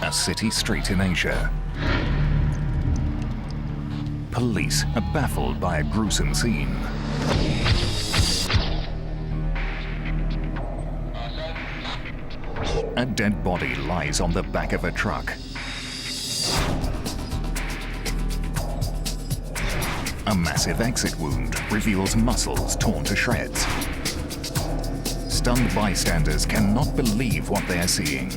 A city street in Asia. Police are baffled by a gruesome scene. A dead body lies on the back of a truck. A massive exit wound reveals muscles torn to shreds. Stunned bystanders cannot believe what they are seeing.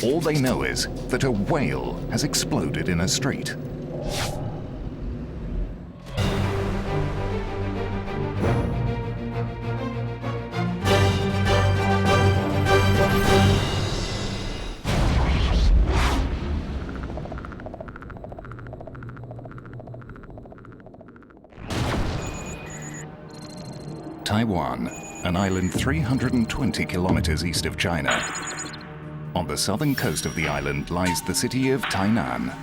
All they know is that a whale has exploded in a street. Taiwan, an island 320 kilometers east of China. On the southern coast of the island lies the city of Tainan.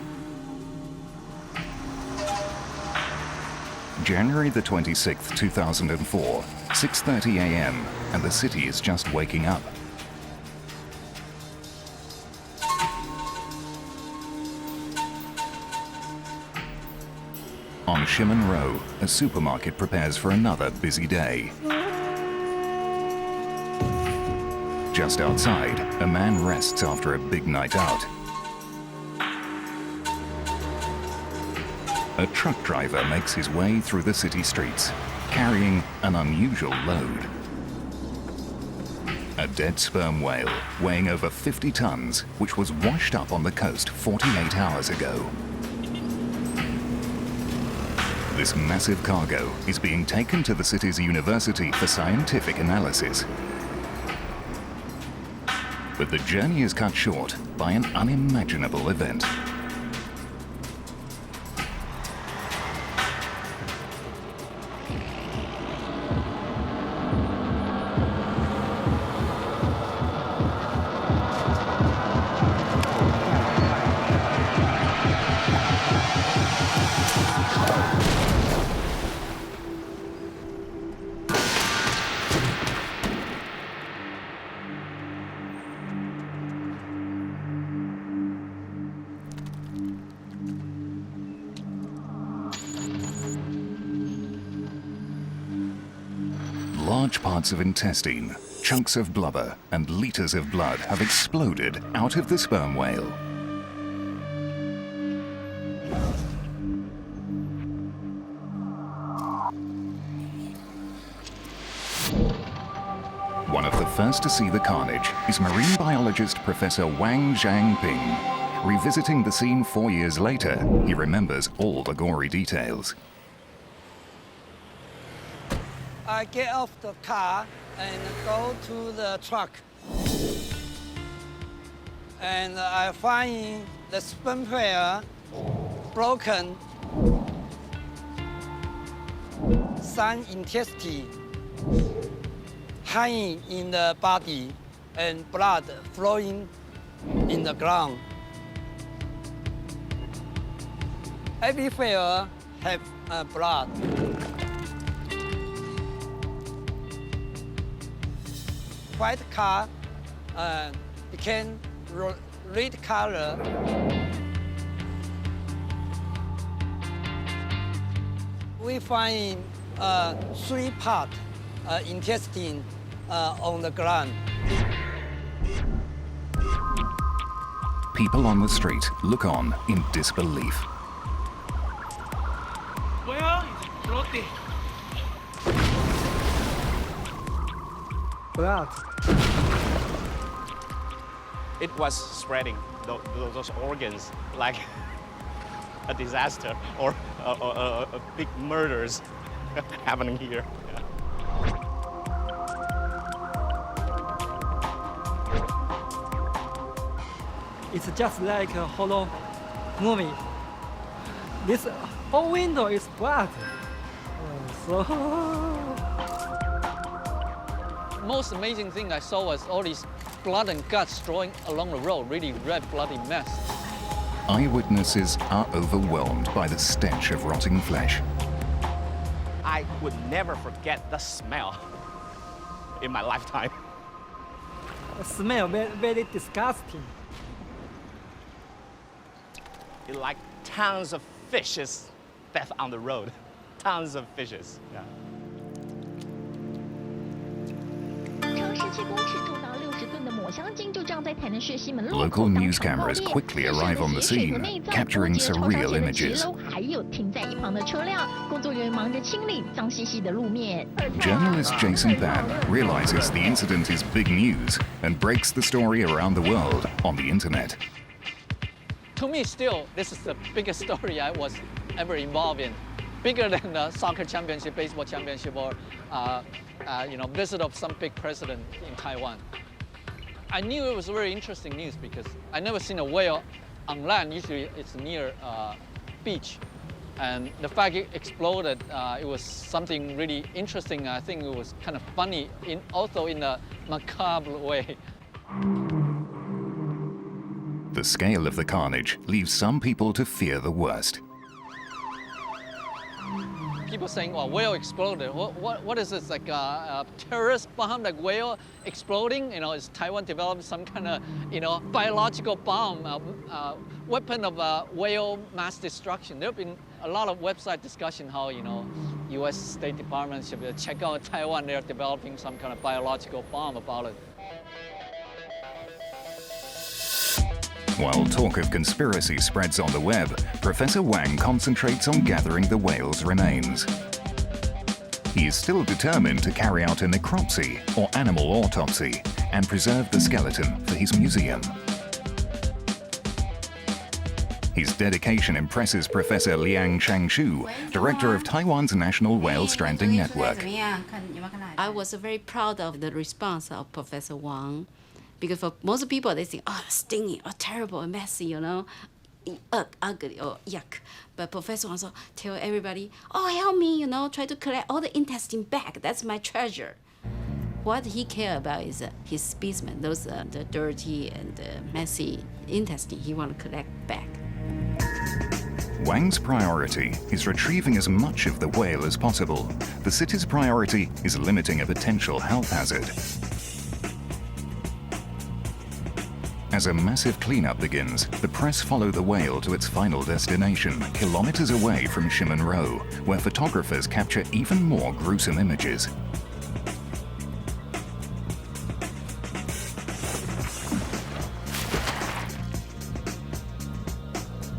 January the 26th, 2004, 6:30 a.m., and the city is just waking up. On Shimen Row, a supermarket prepares for another busy day. Just outside, a man rests after a big night out. A truck driver makes his way through the city streets, carrying an unusual load. A dead sperm whale weighing over 50 tons, which was washed up on the coast 48 hours ago. This massive cargo is being taken to the city's university for scientific analysis. But the journey is cut short by an unimaginable event. Large parts of intestine, chunks of blubber, and liters of blood have exploded out of the sperm whale. One of the first to see the carnage is marine biologist Professor Wang Zhangping. Revisiting the scene 4 years later, he remembers all the gory details. I get off the car and go to the truck. And I find the sperm whale broken, some intestine hanging in the body, and blood flowing in the ground. Every whale have blood. White car became red color. We find 3 parts intestine on the ground. People on the street look on in disbelief. Well, it's floating. Blood. It was spreading those organs like a disaster or a big murders happening here. Yeah. It's just like a horror movie. This whole window is blood. Most amazing thing I saw was all these blood and guts throwing along the road, really red, bloody mess. Eyewitnesses are overwhelmed by the stench of rotting flesh. I would never forget the smell in my lifetime. smell very, very disgusting. It's like tons of fishes death on the road. Tons of fishes. Yeah. 长17公尺、重达60吨的抹香鲸就这样在台南市西门路口 Local 当 news 场爆 cameras 裂。 quickly 这 arrive 是 on the 血水和 scene, 内脏 capturing 波及了超商 surreal 前的骑 images. 楼，还有停在一旁的车辆，工作人员忙着清理脏兮兮的路面。 Journalist Jason Pan realizes the incident is big news and breaks the story around the world on the internet. To me, still, this is the biggest story I was ever involved in. Bigger than the soccer championship, baseball championship, or visit of some big president in Taiwan. I knew it was very interesting news because I never seen a whale on land. Usually, it's near beach, and the fact it exploded, it was something really interesting. I think it was kind of funny, also in a macabre way. The scale of the carnage leaves some people to fear the worst. People saying, "Oh, whale exploded. What is this? Like a terrorist bomb? Like whale exploding? Is Taiwan developing some kind of biological bomb, weapon of whale mass destruction?" There have been a lot of website discussion how U.S. State Department should check out Taiwan. They're developing some kind of biological bomb about it. While talk of conspiracy spreads on the web, Professor Wang concentrates on gathering the whale's remains. He is still determined to carry out a necropsy, or animal autopsy, and preserve the skeleton for his museum. His dedication impresses Professor Liang Changshu, director of Taiwan's National Whale Stranding Network. I was very proud of the response of Professor Wang, because for most people they think, oh, stinging, oh, terrible, messy, ugly, or yuck. But Professor Wang also tell everybody, oh, help me, try to collect all the intestine back. That's my treasure. What he care about is his specimen, those the dirty and messy intestine he want to collect back. Wang's priority is retrieving as much of the whale as possible. The city's priority is limiting a potential health hazard. As a massive cleanup begins, the press follow the whale to its final destination, kilometers away from Shimonro, where photographers capture even more gruesome images.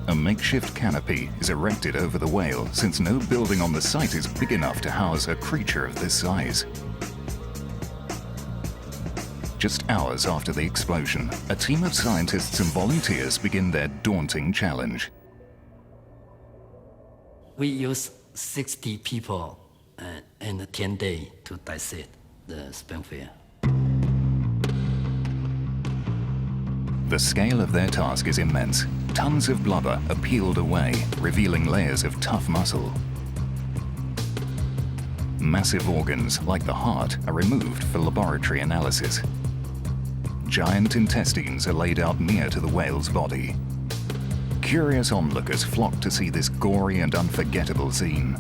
A makeshift canopy is erected over the whale since no building on the site is big enough to house a creature of this size. Just hours after the explosion, a team of scientists and volunteers begin their daunting challenge. We use 60 people and 10 days to dissect the sperm whale. The scale of their task is immense. Tons of blubber are peeled away, revealing layers of tough muscle. Massive organs, like the heart, are removed for laboratory analysis. Giant intestines are laid out near to the whale's body. Curious onlookers flock to see this gory and unforgettable scene.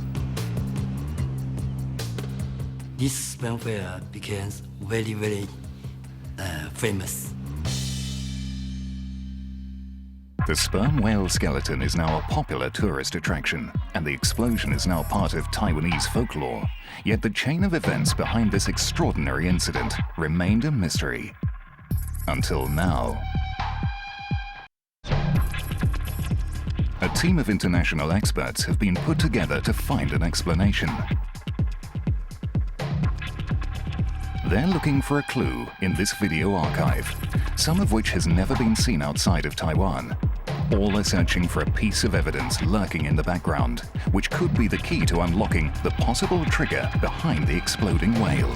This sperm whale became very, very famous. The sperm whale skeleton is now a popular tourist attraction, and the explosion is now part of Taiwanese folklore. Yet the chain of events behind this extraordinary incident remained a mystery. Until now. A team of international experts have been put together to find an explanation. They're looking for a clue in this video archive, some of which has never been seen outside of Taiwan. All are searching for a piece of evidence lurking in the background, which could be the key to unlocking the possible trigger behind the exploding whale.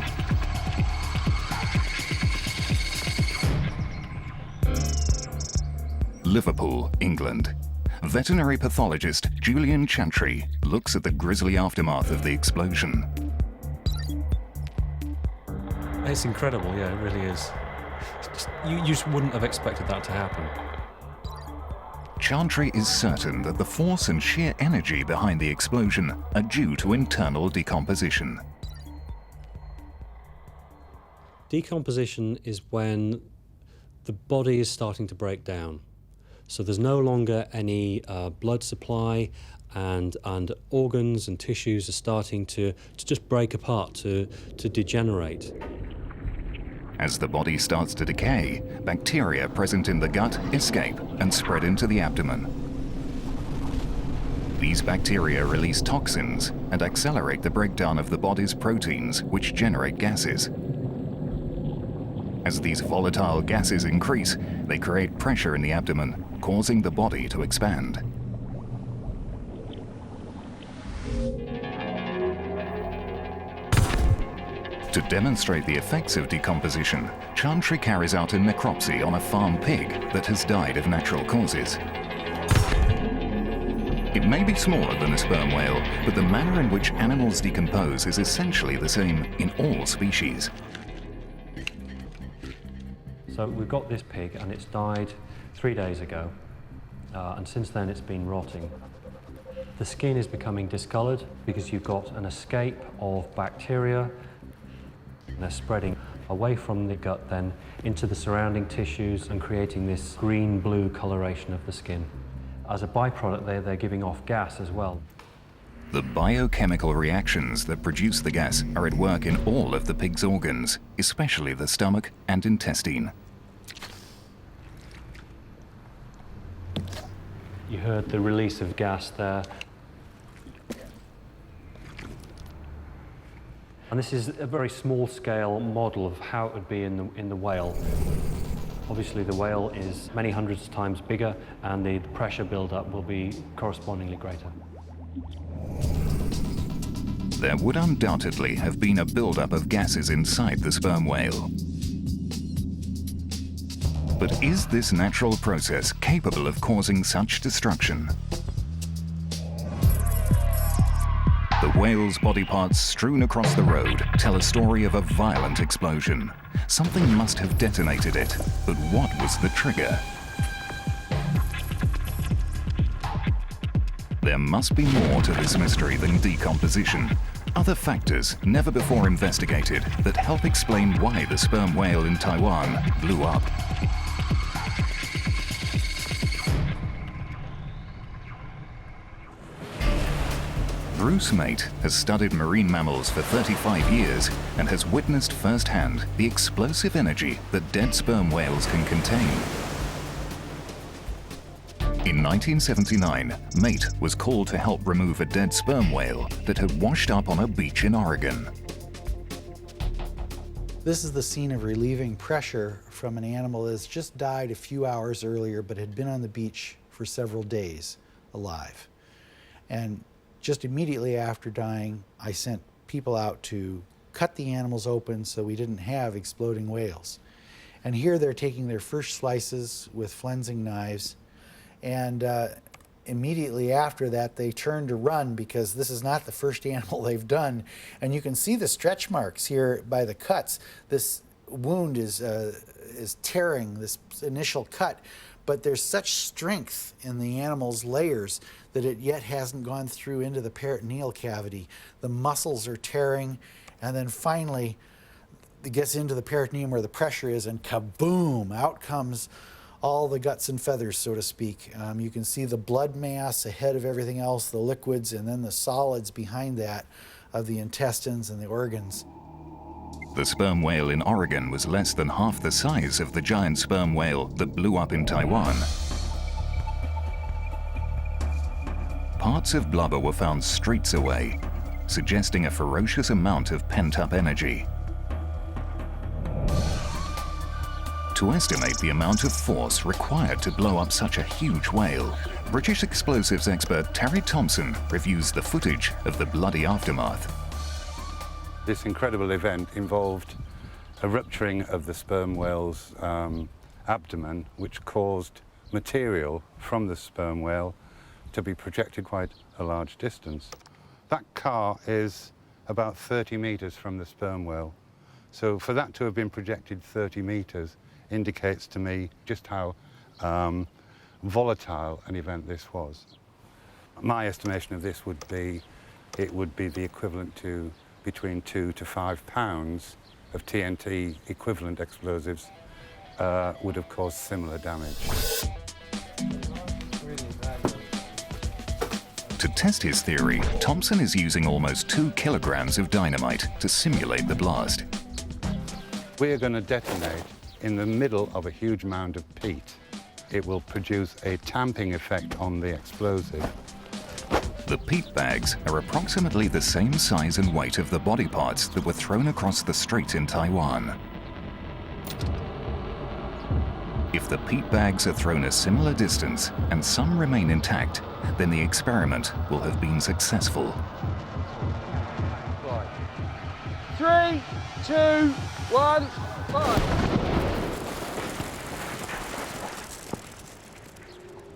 Liverpool, England. Veterinary pathologist Julian Chantry looks at the grisly aftermath of the explosion. It's incredible, yeah, it really is. You just wouldn't have expected that to happen. Chantry is certain that the force and sheer energy behind the explosion are due to internal decomposition. Decomposition is when the body is starting to break down. So there's no longer any blood supply, and organs and tissues are starting to just break apart, to degenerate. As the body starts to decay, bacteria present in the gut escape and spread into the abdomen. These bacteria release toxins and accelerate the breakdown of the body's proteins, which generate gases. As these volatile gases increase, they create pressure in the abdomen, causing the body to expand. To demonstrate the effects of decomposition, Chantry carries out a necropsy on a farm pig that has died of natural causes. It may be smaller than a sperm whale, but the manner in which animals decompose is essentially the same in all species. So we've got this pig, and it's died 3 days ago, and since then it's been rotting. The skin is becoming discoloured because you've got an escape of bacteria, and they're spreading away from the gut then into the surrounding tissues and creating this green-blue coloration of the skin. As a byproduct, they're giving off gas as well. The biochemical reactions that produce the gas are at work in all of the pig's organs, especially the stomach and intestine. You heard the release of gas there. And this is a very small-scale model of how it would be in the whale. Obviously, the whale is many hundreds of times bigger, and the pressure buildup will be correspondingly greater. There would undoubtedly have been a buildup of gases inside the sperm whale. But is this natural process capable of causing such destruction? The whale's body parts strewn across the road tell a story of a violent explosion. Something must have detonated it, but what was the trigger? There must be more to this mystery than decomposition. Other factors never before investigated that help explain why the sperm whale in Taiwan blew up. Bruce Mate has studied marine mammals for 35 years and has witnessed firsthand the explosive energy that dead sperm whales can contain. In 1979, Mate was called to help remove a dead sperm whale that had washed up on a beach in Oregon. This is the scene of relieving pressure from an animal that's just died a few hours earlier but had been on the beach for several days alive. And just immediately after dying, I sent people out to cut the animals open so we didn't have exploding whales. And here they're taking their first slices with flensing knives, and immediately after that they turn to run because this is not the first animal they've done. And you can see the stretch marks here by the cuts. This wound is tearing this initial cut, but there's such strength in the animal's layers that it yet hasn't gone through into the peritoneal cavity. The muscles are tearing, and then finally it gets into the peritoneum where the pressure is, and kaboom, out comes all the guts and feathers, so to speak. You can see the blood mass ahead of everything else, the liquids, and then the solids behind that of the intestines and the organs. The sperm whale in Oregon was less than half the size of the giant sperm whale that blew up in Taiwan. Parts of blubber were found streets away, suggesting a ferocious amount of pent-up energy. To estimate the amount of force required to blow up such a huge whale, British explosives expert Terry Thompson reviews the footage of the bloody aftermath. This incredible event involved a rupturing of the sperm whale's abdomen, which caused material from the sperm whale to be projected quite a large distance. That car is about 30 meters from the sperm whale. So for that to have been projected 30 meters indicates to me just how volatile an event this was. My estimation of this would be, it would be the equivalent to between 2 to 5 pounds of TNT equivalent explosives would have caused similar damage. To test his theory, Thompson is using almost 2 kilograms of dynamite to simulate the blast. We're going to detonate in the middle of a huge mound of peat. It will produce a tamping effect on the explosive. The peat bags are approximately the same size and weight of the body parts that were thrown across the strait in Taiwan. If the peat bags are thrown a similar distance and some remain intact, then the experiment will have been successful. 3, 2, 1, fire!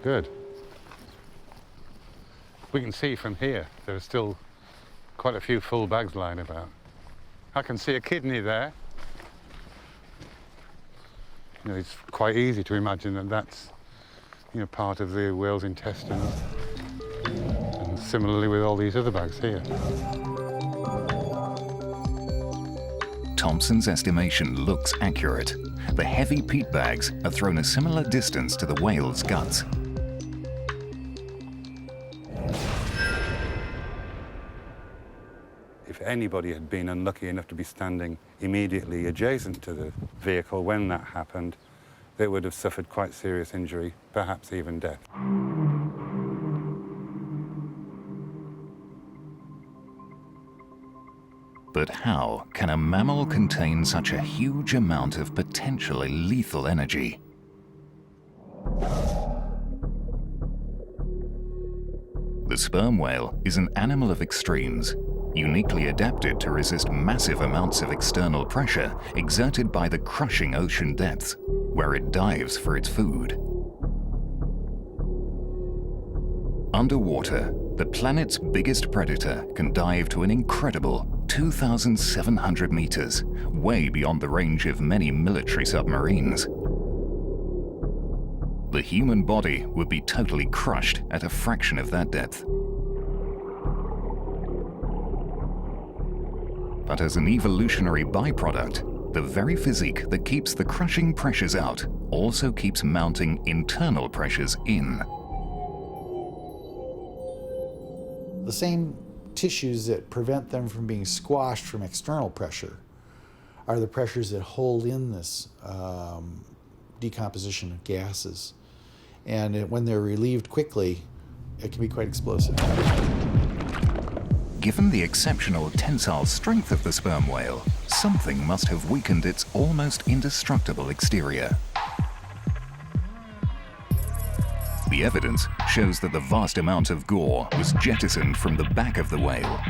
Good. We can see from here there are still quite a few full bags lying about. I can see a kidney there. You know, it's quite easy to imagine that that's, you know, part of the whale's intestines. And similarly with all these other bags here. Thompson's estimation looks accurate. The heavy peat bags are thrown a similar distance to the whale's guts. If anybody had been unlucky enough to be standing immediately adjacent to the vehicle when that happened, they would have suffered quite serious injury, perhaps even death. But how can a mammal contain such a huge amount of potentially lethal energy? The sperm whale is an animal of extremes, uniquely adapted to resist massive amounts of external pressure exerted by the crushing ocean depths, where it dives for its food. Underwater, the planet's biggest predator can dive to an incredible 2,700 meters, way beyond the range of many military submarines. The human body would be totally crushed at a fraction of that depth. But as an evolutionary byproduct, the very physique that keeps the crushing pressures out also keeps mounting internal pressures in. The same tissues that prevent them from being squashed from external pressure are the pressures that hold in this decomposition of gases. And when they're relieved quickly, it can be quite explosive. Given the exceptional tensile strength of the sperm whale, something must have weakened its almost indestructible exterior. The evidence shows that the vast amount of gore was jettisoned from the back of the whale.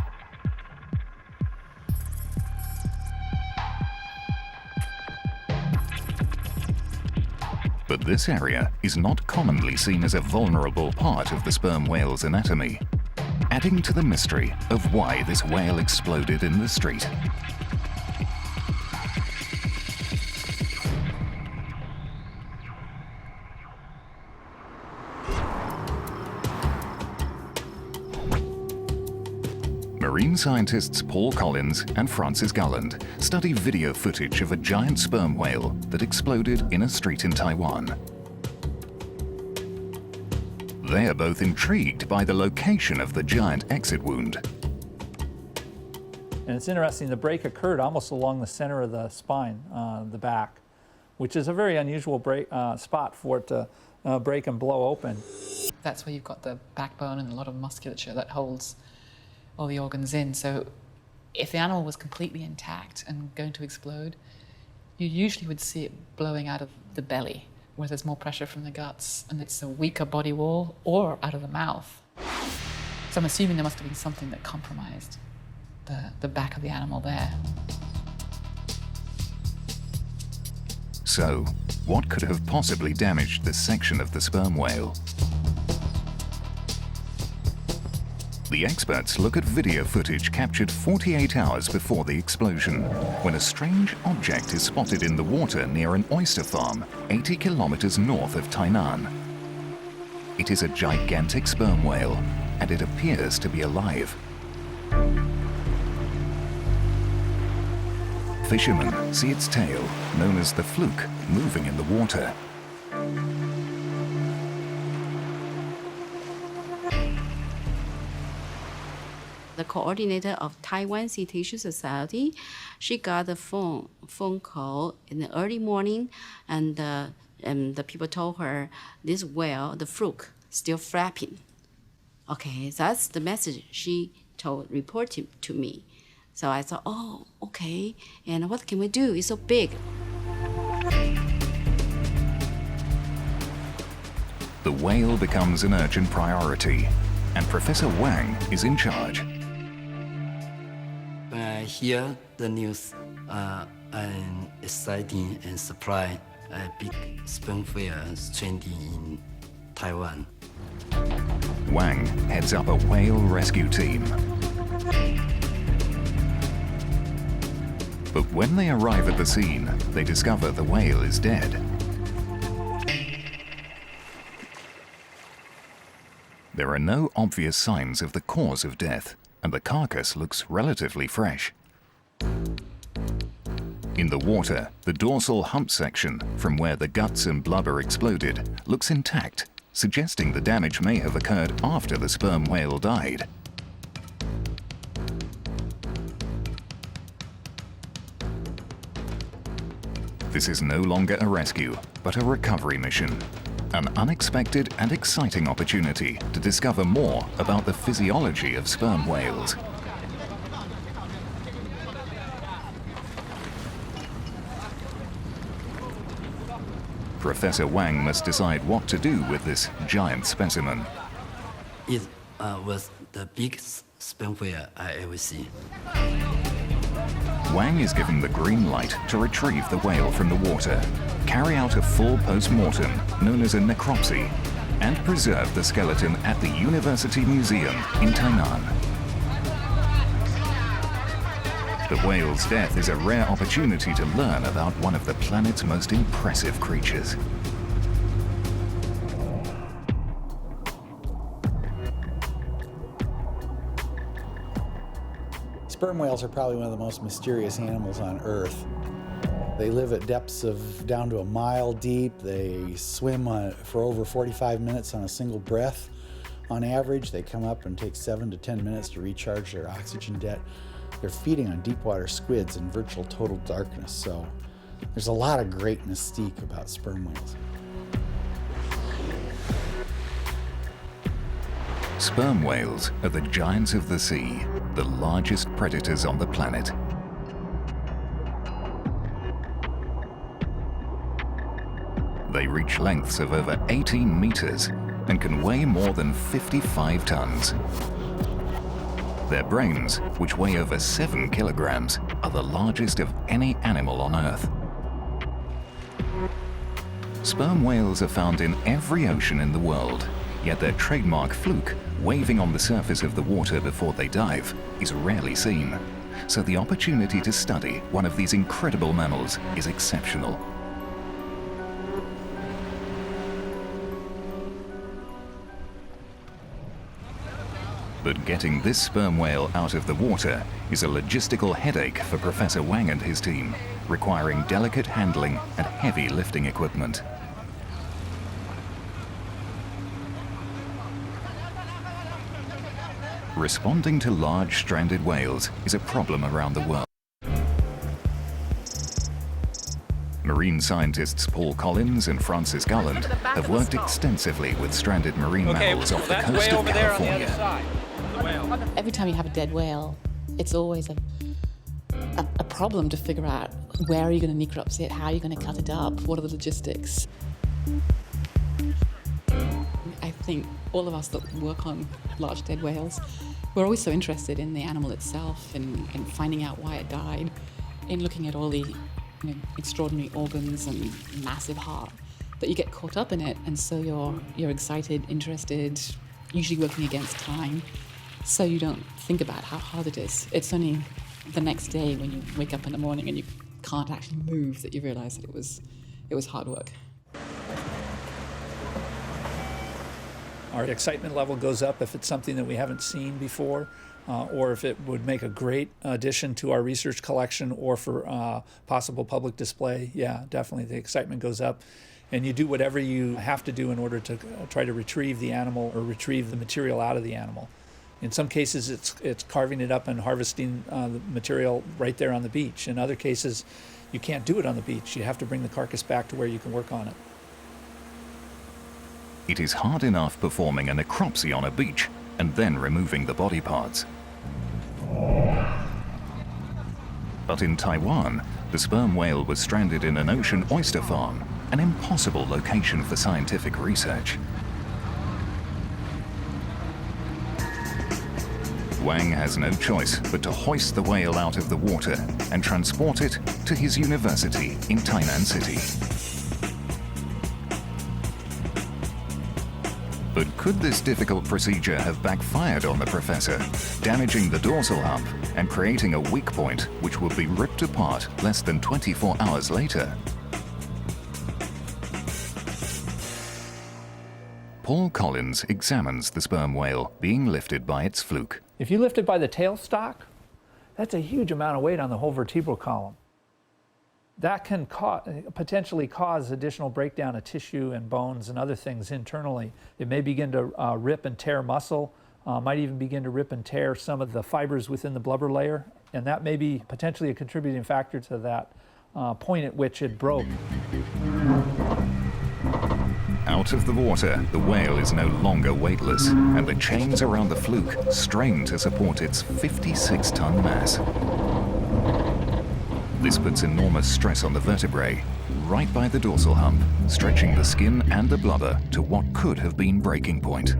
But this area is not commonly seen as a vulnerable part of the sperm whale's anatomy, adding to the mystery of why this whale exploded in the street. Marine scientists Paul Collins and Francis Galland study video footage of a giant sperm whale that exploded in a street in Taiwan. They are both intrigued by the location of the giant exit wound. And it's interesting, the break occurred almost along the center of the spine, the back, which is a very unusual spot for it to break and blow open. That's where you've got the backbone and a lot of musculature that holds all the organs in. So if the animal was completely intact and going to explode, you usually would see it blowing out of the belly, where there's more pressure from the guts and it's a weaker body wall, or out of the mouth. So I'm assuming there must have been something that compromised the back of the animal there. So, what could have possibly damaged this section of the sperm whale? The experts look at video footage captured 48 hours before the explosion, when a strange object is spotted in the water near an oyster farm 80 kilometers north of Tainan. It is a gigantic sperm whale, and it appears to be alive. Fishermen see its tail, known as the fluke, moving in the water. The coordinator of Taiwan Cetacean Society, she got a phone call in the early morning, and the people told her this whale, the fluke, still flapping. Okay, that's the message she reported to me. So I thought, oh, okay, and what can we do? It's so big. The whale becomes an urgent priority, and Professor Wang is in charge. When I hear the news, I'm excited and surprised. A big sperm whale stranded in Taiwan. Wang heads up a whale rescue team. But when they arrive at the scene, they discover the whale is dead. There are no obvious signs of the cause of death, and the carcass looks relatively fresh. In the water, the dorsal hump section, from where the guts and blubber exploded, looks intact, suggesting the damage may have occurred after the sperm whale died. This is no longer a rescue, but a recovery mission. An unexpected and exciting opportunity to discover more about the physiology of sperm whales. Professor Wang must decide what to do with this giant specimen. It was the biggest sperm whale I ever seen. Wang is given the green light to retrieve the whale from the water, carry out a full post-mortem, known as a necropsy, and preserve the skeleton at the University Museum in Tainan. The whale's death is a rare opportunity to learn about one of the planet's most impressive creatures. Sperm whales are probably one of the most mysterious animals on Earth. They live at depths of down to a mile deep. They swim for over 45 minutes on a single breath. On average, they come up and take 7 to 10 minutes to recharge their oxygen debt. They're feeding on deep water squids in virtual total darkness, so there's a lot of great mystique about sperm whales. Sperm whales are the giants of the sea, the largest predators on the planet. They reach lengths of over 18 meters and can weigh more than 55 tons. Their brains, which weigh over 7 kilograms, are the largest of any animal on Earth. Sperm whales are found in every ocean in the world, yet their trademark fluke, waving on the surface of the water before they dive, is rarely seen. So the opportunity to study one of these incredible mammals is exceptional. But getting this sperm whale out of the water is a logistical headache for Professor Wang and his team, requiring delicate handling and heavy lifting equipment. Responding to large stranded whales is a problem around the world. Marine scientists Paul Collins and Francis Gulland have worked extensively with stranded marine mammals off the coast of California. Every time you have a dead whale, it's always a problem to figure out where are you going to necropsy it, how are you going to cut it up, what are the logistics. I think all of us that work on large dead whales, we're always so interested in the animal itself and finding out why it died, in looking at all the extraordinary organs and massive heart, that you get caught up in it, and so you're excited, interested, usually working against time, so you don't think about how hard it is. It's only the next day when you wake up in the morning and you can't actually move that you realize that it was hard work. Our excitement level goes up if it's something that we haven't seen before. or if it would make a great addition to our research collection or for possible public display, yeah, definitely the excitement goes up. And you do whatever you have to do in order to try to retrieve the animal or retrieve the material out of the animal. In some cases, it's carving it up and harvesting the material right there on the beach. In other cases, you can't do it on the beach. You have to bring the carcass back to where you can work on it. It is hard enough performing a necropsy on a beach and then removing the body parts. But in Taiwan, the sperm whale was stranded in an ocean oyster farm, an impossible location for scientific research. Wang has no choice but to hoist the whale out of the water and transport it to his university in Tainan City. But could this difficult procedure have backfired on the professor, damaging the dorsal hump and creating a weak point which would be ripped apart less than 24 hours later? Paul Collins examines the sperm whale being lifted by its fluke. If you lift it by the tail stalk, that's a huge amount of weight on the whole vertebral column. That can potentially cause additional breakdown of tissue and bones and other things internally. It may begin to rip and tear muscle, might even begin to rip and tear some of the fibers within the blubber layer, and that may be potentially a contributing factor to that point at which it broke. Out of the water, the whale is no longer weightless, and the chains around the fluke strain to support its 56-ton mass. This puts enormous stress on the vertebrae, right by the dorsal hump, stretching the skin and the blubber to what could have been breaking point.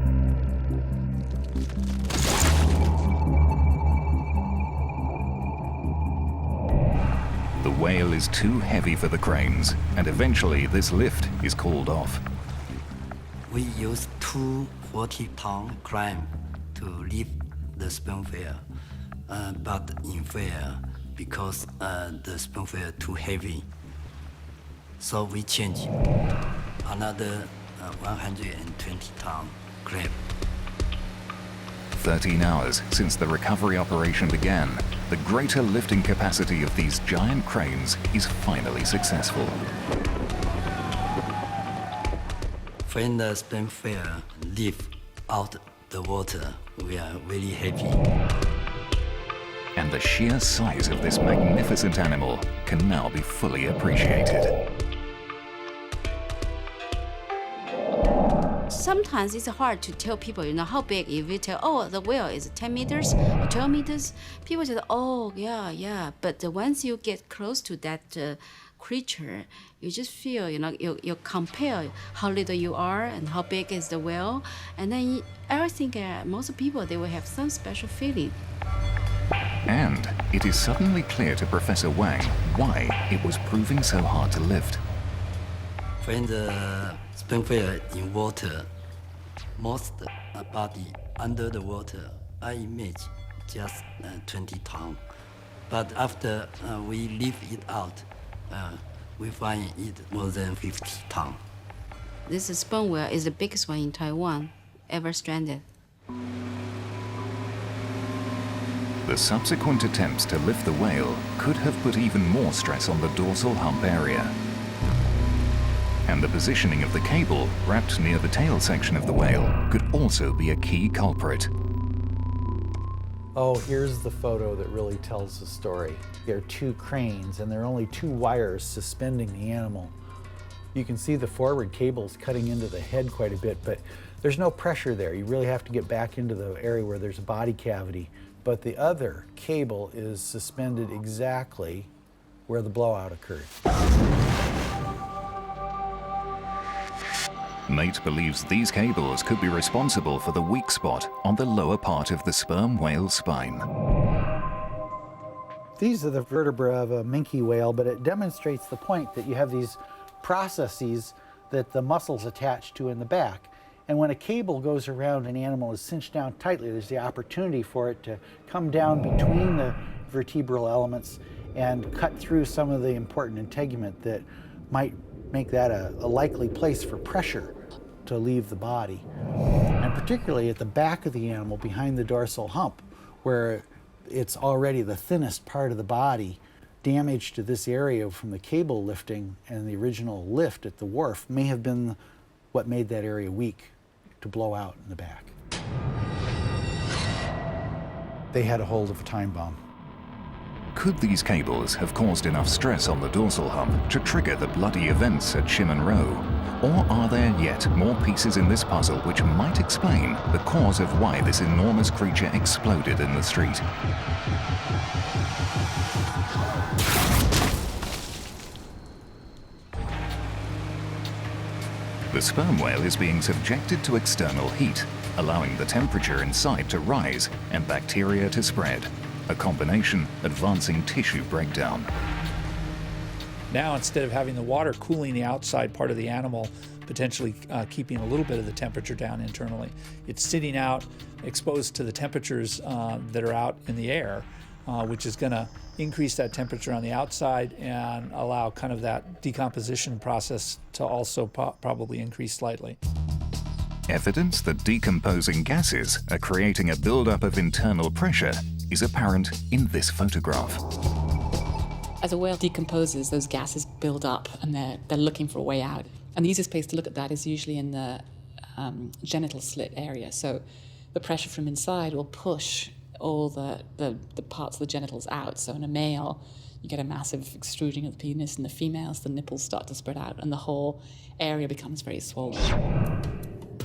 The whale is too heavy for the cranes, and eventually this lift is called off. We use 2 40-ton cranes to lift the sperm whale, but in fail because the sperm whale too heavy. So we change another 120-ton crane. 13 hours since the recovery operation began, the greater lifting capacity of these giant cranes is finally successful. When the sperm whale lift out the water, we are very happy. And the sheer size of this magnificent animal can now be fully appreciated. Sometimes it's hard to tell people, how big. If you tell, oh, the whale is 10 meters or 12 meters, people say, oh, yeah. But once you get close to that creature, you just feel, you compare how little you are and how big is the whale. And then I think most people, they will have some special feeling. And it is suddenly clear to Professor Wang why it was proving so hard to lift. When the sperm whale in water, most body under the water, I imagine just 20 tons. But after we lift it out, we find it more than 50 tons. This sperm whale is the biggest one in Taiwan ever stranded. The subsequent attempts to lift the whale could have put even more stress on the dorsal hump area. And the positioning of the cable wrapped near the tail section of the whale could also be a key culprit. Oh, here's the photo that really tells the story. There are 2 cranes and there are only 2 wires suspending the animal. You can see the forward cables cutting into the head quite a bit, but there's no pressure there. You really have to get back into the area where there's a body cavity. But the other cable is suspended exactly where the blowout occurred. Mate believes these cables could be responsible for the weak spot on the lower part of the sperm whale's spine. These are the vertebrae of a minke whale, but it demonstrates the point that you have these processes that the muscles attach to in the back. And when a cable goes around an animal is cinched down tightly, there's the opportunity for it to come down between the vertebral elements and cut through some of the important integument that might make that a likely place for pressure to leave the body. And particularly at the back of the animal, behind the dorsal hump, where it's already the thinnest part of the body. Damage to this area from the cable lifting and the original lift at the wharf may have been what made that area weak to blow out in the back. They had a hold of a time bomb. Could these cables have caused enough stress on the dorsal hump to trigger the bloody events at Shimon Row? Or are there yet more pieces in this puzzle which might explain the cause of why this enormous creature exploded in the street? The sperm whale is being subjected to external heat, allowing the temperature inside to rise and bacteria to spread, a combination advancing tissue breakdown. Now, instead of having the water cooling the outside part of the animal, potentially keeping a little bit of the temperature down internally, it's sitting out exposed to the temperatures that are out in the air, which is going to increase that temperature on the outside and allow kind of that decomposition process to also probably increase slightly. Evidence that decomposing gases are creating a buildup of internal pressure is apparent in this photograph. As a whale decomposes, those gases build up and they're looking for a way out. And the easiest place to look at that is usually in the genital slit area. So the pressure from inside will push all the parts of the genitals out. So in a male, you get a massive extruding of the penis. In the females, the nipples start to spread out and the whole area becomes very swollen.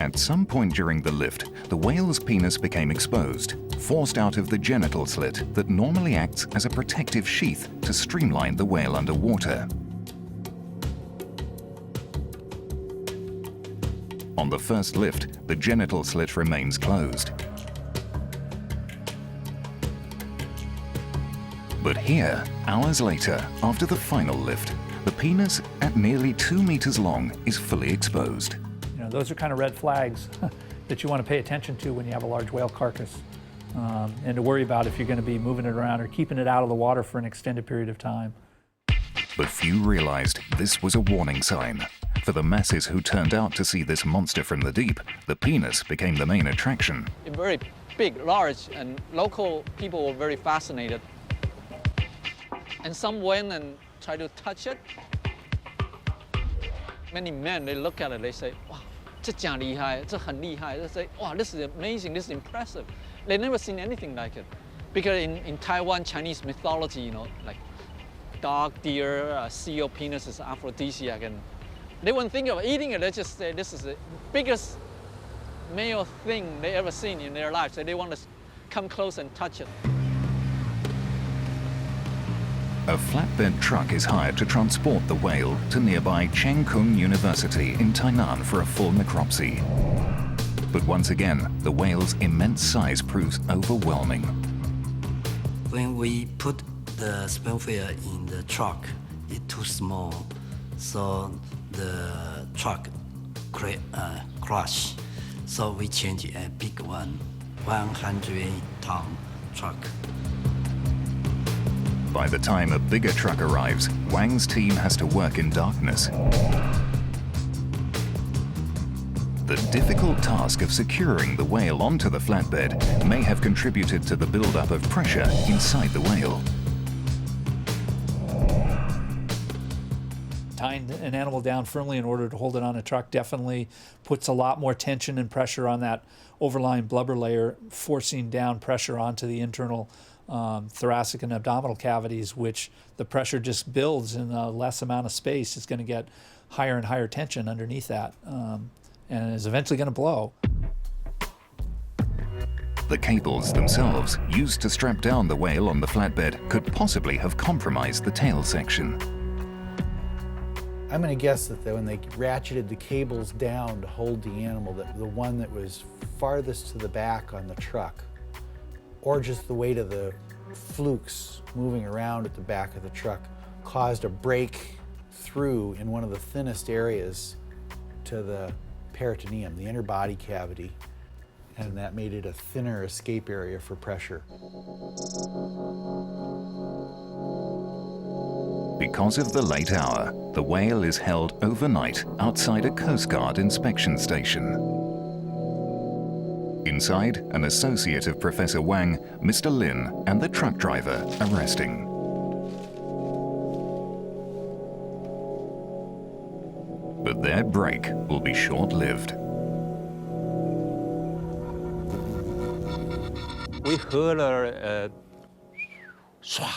At some point during the lift, the whale's penis became exposed, forced out of the genital slit that normally acts as a protective sheath to streamline the whale underwater. On the first lift, the genital slit remains closed. But here, hours later, after the final lift, the penis, at nearly 2 meters long, is fully exposed. You know, those are kind of red flags that you want to pay attention to when you have a large whale carcass, and to worry about if you're going to be moving it around or keeping it out of the water for an extended period of time. But few realized this was a warning sign. For the masses who turned out to see this monster from the deep, the penis became the main attraction. Very big, large, and local people were very fascinated. And some went and tried to touch it. Many men, they look at it, they say, wow, 这真厉害, 这很厉害. They say, wow, this is amazing, this is impressive. They've never seen anything like it. Because in Taiwan, Chinese mythology, you know, like dog, deer, seal penis is aphrodisiac, and they wouldn't think of eating it. They just say this is the biggest male thing they ever seen in their life. So they want to come close and touch it. A flatbed truck is hired to transport the whale to nearby Cheng Kung University in Tainan for a full necropsy. But once again, the whale's immense size proves overwhelming. When we put the sperm whale in the truck, it's too small, so the truck crash. So we change a big one, 100-ton truck. By the time a bigger truck arrives, Wang's team has to work in darkness. The difficult task of securing the whale onto the flatbed may have contributed to the buildup of pressure inside the whale. Tying an animal down firmly in order to hold it on a truck definitely puts a lot more tension and pressure on that overlying blubber layer, forcing down pressure onto the internal thoracic and abdominal cavities, which the pressure just builds in a less amount of space. It's going to get higher and higher tension underneath that, and is eventually going to blow. The cables themselves, used to strap down the whale on the flatbed, could possibly have compromised the tail section. I'm going to guess that when they ratcheted the cables down to hold the animal, that the one that was farthest to the back on the truck, or just the weight of the flukes moving around at the back of the truck, caused a break through in one of the thinnest areas to the peritoneum, the inner body cavity, and that made it a thinner escape area for pressure. Because of the late hour, the whale is held overnight outside a Coast Guard inspection station. Inside, an associate of Professor Wang, Mr. Lin, and the truck driver are resting. But their break will be short-lived. We heard a swah.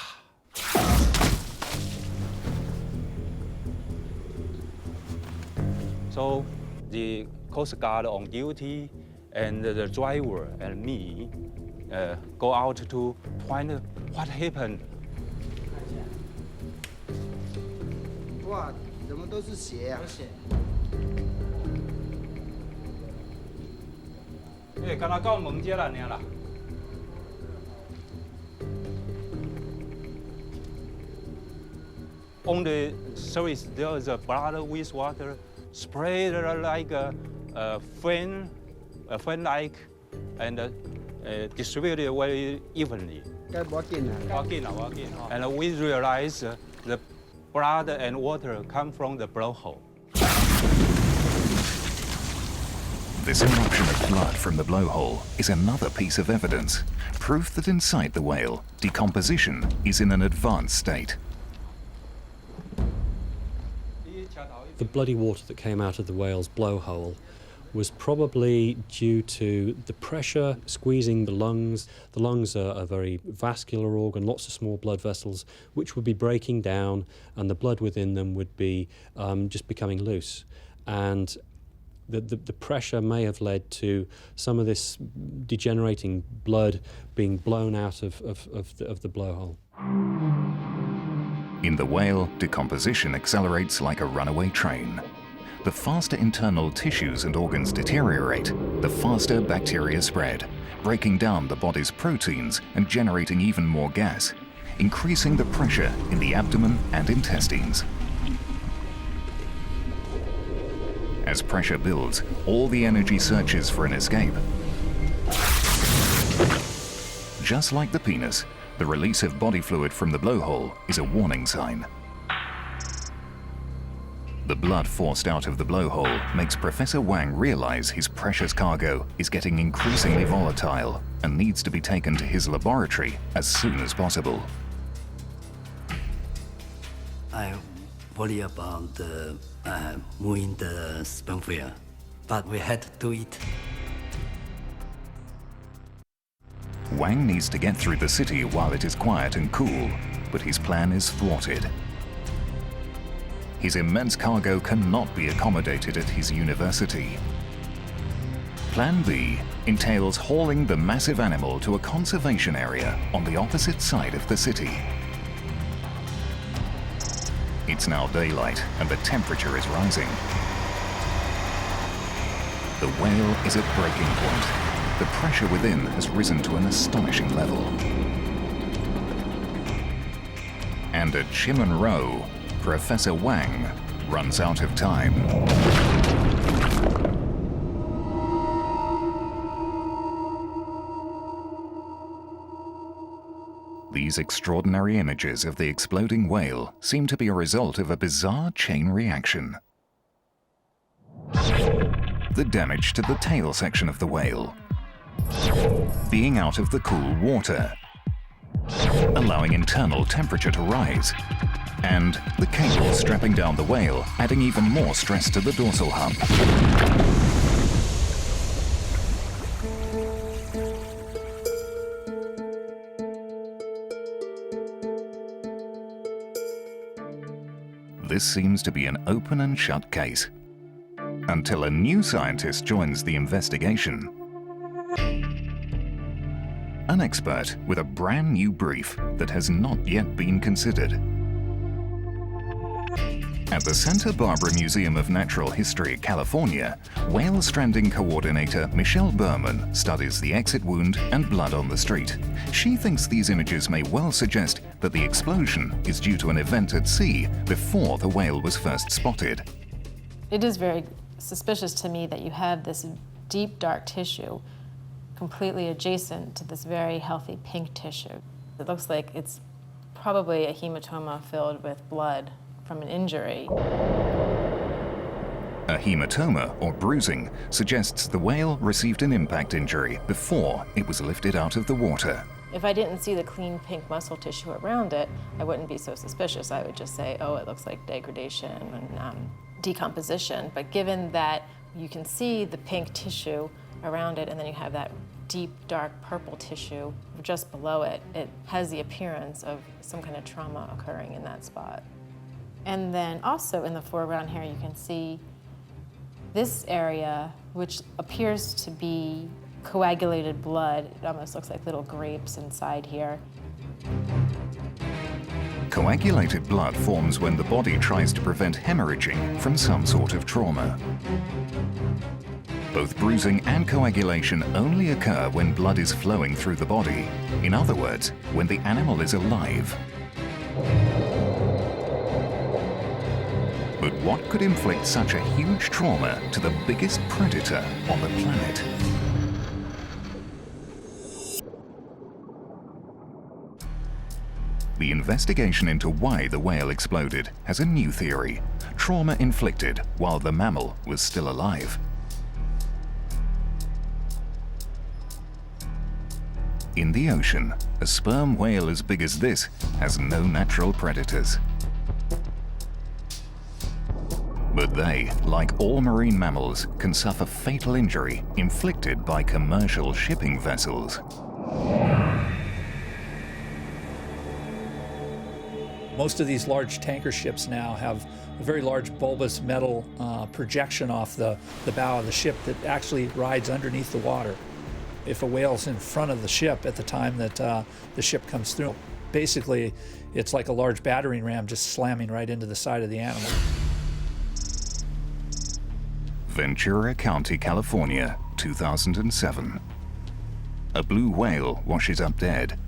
So the Coast Guard on duty and the driver and me go out to find what happened. 哇，怎么都是血呀？对，刚刚到门街了，那了。On the surface, there is a blood with water sprayed like a fan-like, and distributed very evenly. 该冇見啦。Walk in. And we realize the blood and water come from the blowhole. This eruption of blood from the blowhole is another piece of evidence, proof that inside the whale, decomposition is in an advanced state. The bloody water that came out of the whale's blowhole was probably due to the pressure squeezing the lungs. The lungs are a very vascular organ, lots of small blood vessels, which would be breaking down, and the blood within them would be just becoming loose. And the pressure may have led to some of this degenerating blood being blown out of the blowhole. In the whale, decomposition accelerates like a runaway train. The faster internal tissues and organs deteriorate, the faster bacteria spread, breaking down the body's proteins and generating even more gas, increasing the pressure in the abdomen and intestines. As pressure builds, all the energy searches for an escape. Just like the penis, the release of body fluid from the blowhole is a warning sign. The blood forced out of the blowhole makes Professor Wang realize his precious cargo is getting increasingly volatile and needs to be taken to his laboratory as soon as possible. I worry about moving the sperm whale, but we had to do it. Wang needs to get through the city while it is quiet and cool, but his plan is thwarted. His immense cargo cannot be accommodated at his university. Plan B entails hauling the massive animal to a conservation area on the opposite side of the city. It's now daylight and the temperature is rising. The whale is at breaking point. The pressure within has risen to an astonishing level. And at Chimon Row, Professor Wang runs out of time. These extraordinary images of the exploding whale seem to be a result of a bizarre chain reaction. The damage to the tail section of the whale, being out of the cool water, allowing internal temperature to rise, and the cable strapping down the whale, adding even more stress to the dorsal hump. This seems to be an open and shut case, until a new scientist joins the investigation. An expert with a brand new brief that has not yet been considered. At the Santa Barbara Museum of Natural History, California, whale stranding coordinator Michelle Berman studies the exit wound and blood on the street. She thinks these images may well suggest that the explosion is due to an event at sea before the whale was first spotted. It is very suspicious to me that you have this deep, dark tissue completely adjacent to this very healthy pink tissue. It looks like it's probably a hematoma filled with blood from an injury. A hematoma, or bruising, suggests the whale received an impact injury before it was lifted out of the water. If I didn't see the clean pink muscle tissue around it, I wouldn't be so suspicious. I would just say, oh, it looks like degradation and decomposition. But given that you can see the pink tissue around it and then you have that deep, dark purple tissue just below it, it has the appearance of some kind of trauma occurring in that spot. And then also in the foreground here, you can see this area, which appears to be coagulated blood. It almost looks like little grapes inside here. Coagulated blood forms when the body tries to prevent hemorrhaging from some sort of trauma. Both bruising and coagulation only occur when blood is flowing through the body. In other words, when the animal is alive. But what could inflict such a huge trauma to the biggest predator on the planet? The investigation into why the whale exploded has a new theory: trauma inflicted while the mammal was still alive. In the ocean, a sperm whale as big as this has no natural predators. But they, like all marine mammals, can suffer fatal injury inflicted by commercial shipping vessels. Most of these large tanker ships now have a very large bulbous metal projection off the bow of the ship that actually rides underneath the water. If a whale's in front of the ship at the time that the ship comes through, basically it's like a large battering ram just slamming right into the side of the animal. Ventura County, California, 2007. A blue whale washes up dead.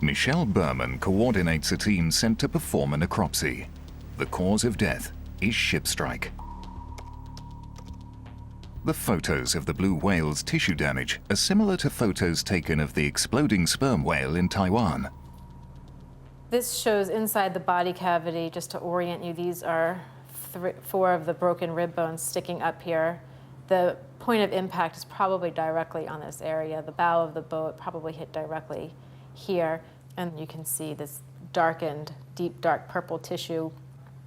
Michelle Berman coordinates a team sent to perform a necropsy. The cause of death is ship strike. The photos of the blue whale's tissue damage are similar to photos taken of the exploding sperm whale in Taiwan. This shows inside the body cavity, just to orient you. These are 4 of the broken rib bones sticking up here. The point of impact is probably directly on this area. The bow of the boat probably hit directly here, and you can see this darkened, deep, dark purple tissue.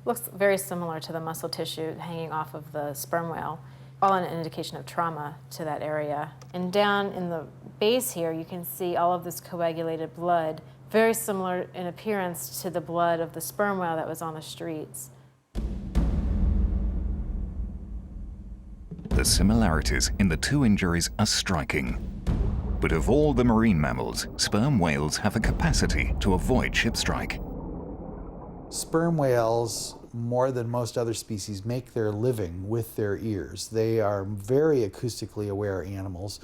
Looks very similar to the muscle tissue hanging off of the sperm whale, all an indication of trauma to that area. And down in the base here, you can see all of this coagulated blood, very similar in appearance to the blood of the sperm whale that was on the streets. The similarities in the 2 injuries are striking. But of all the marine mammals, sperm whales have a capacity to avoid ship strike. Sperm whales, more than most other species, make their living with their ears. They are very acoustically aware animals,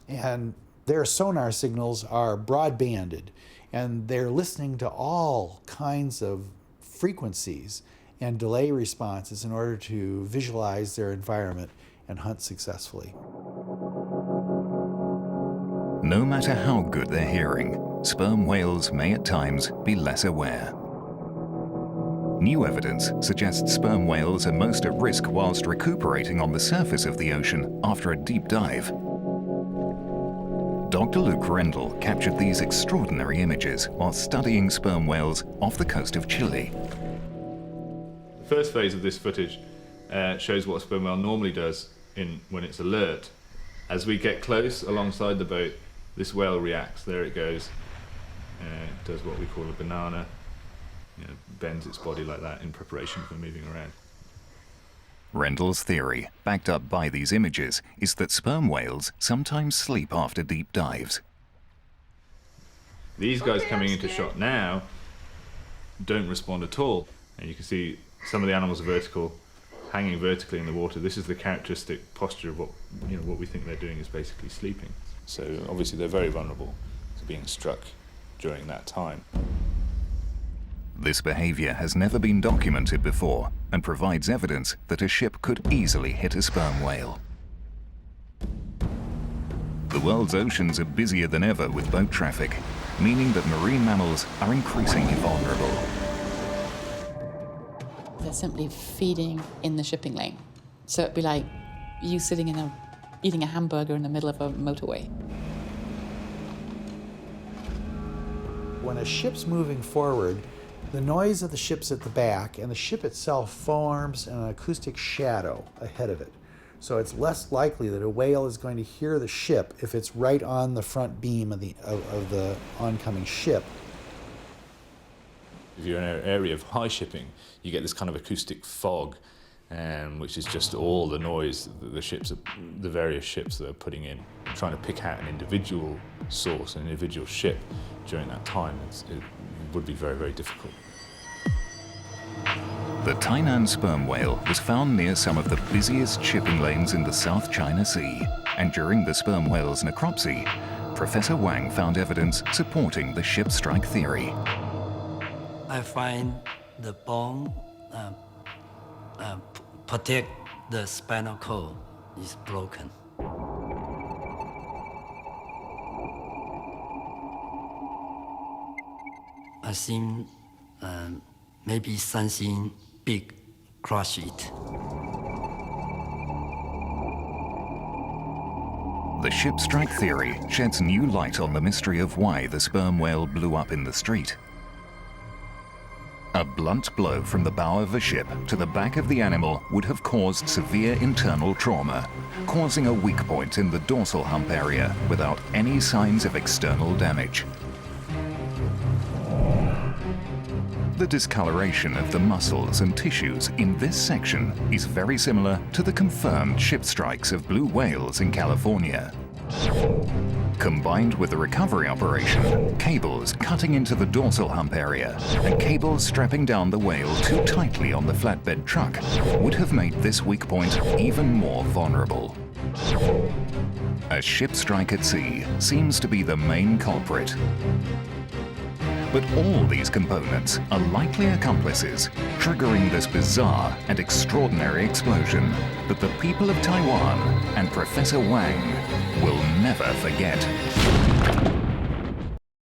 and their sonar signals are broad-banded, and they're listening to all kinds of frequencies and delay responses in order to visualize their environment and hunt successfully. No matter how good their hearing, sperm whales may at times be less aware. New evidence suggests sperm whales are most at risk whilst recuperating on the surface of the ocean after a deep dive. Dr. Luke Rendell captured these extraordinary images while studying sperm whales off the coast of Chile. The first phase of this footage shows what a sperm whale normally does when it's alert. As we get close alongside the boat, this whale reacts. There it goes. It does what we call a banana. Bends its body like that in preparation for moving around. Rendell's theory, backed up by these images, is that sperm whales sometimes sleep after deep dives. These guys coming into shot now don't respond at all. And you can see some of the animals are vertical, hanging vertically in the water. This is the characteristic posture of what we think they're doing is basically sleeping. So obviously they're very vulnerable to being struck during that time. This behavior has never been documented before and provides evidence that a ship could easily hit a sperm whale. The world's oceans are busier than ever with boat traffic, meaning that marine mammals are increasingly vulnerable. are simply feeding in the shipping lane. So it'd be like you sitting eating a hamburger in the middle of a motorway. When a ship's moving forward, the noise of the ship's at the back, and the ship itself forms an acoustic shadow ahead of it. So it's less likely that a whale is going to hear the ship if it's right on the front beam of the oncoming ship. If you're in an area of high shipping, you get this kind of acoustic fog, which is just all the noise that the various ships that are putting in. Trying to pick out an individual source, an individual ship during that time, it would be very, very difficult. The Tainan sperm whale was found near some of the busiest shipping lanes in the South China Sea, and during the sperm whale's necropsy, Professor Wang found evidence supporting the ship strike theory. I find the bone protect the spinal cord is broken. I think maybe something big crush it. The ship strike theory sheds new light on the mystery of why the sperm whale blew up in the street. A blunt blow from the bow of a ship to the back of the animal would have caused severe internal trauma, causing a weak point in the dorsal hump area without any signs of external damage. The discoloration of the muscles and tissues in this section is very similar to the confirmed ship strikes of blue whales in California. Combined with the recovery operation, cables cutting into the dorsal hump area and cables strapping down the whale too tightly on the flatbed truck would have made this weak point even more vulnerable. A ship strike at sea seems to be the main culprit. But all these components are likely accomplices, triggering this bizarre and extraordinary explosion that the people of Taiwan and Professor Wang will never forget.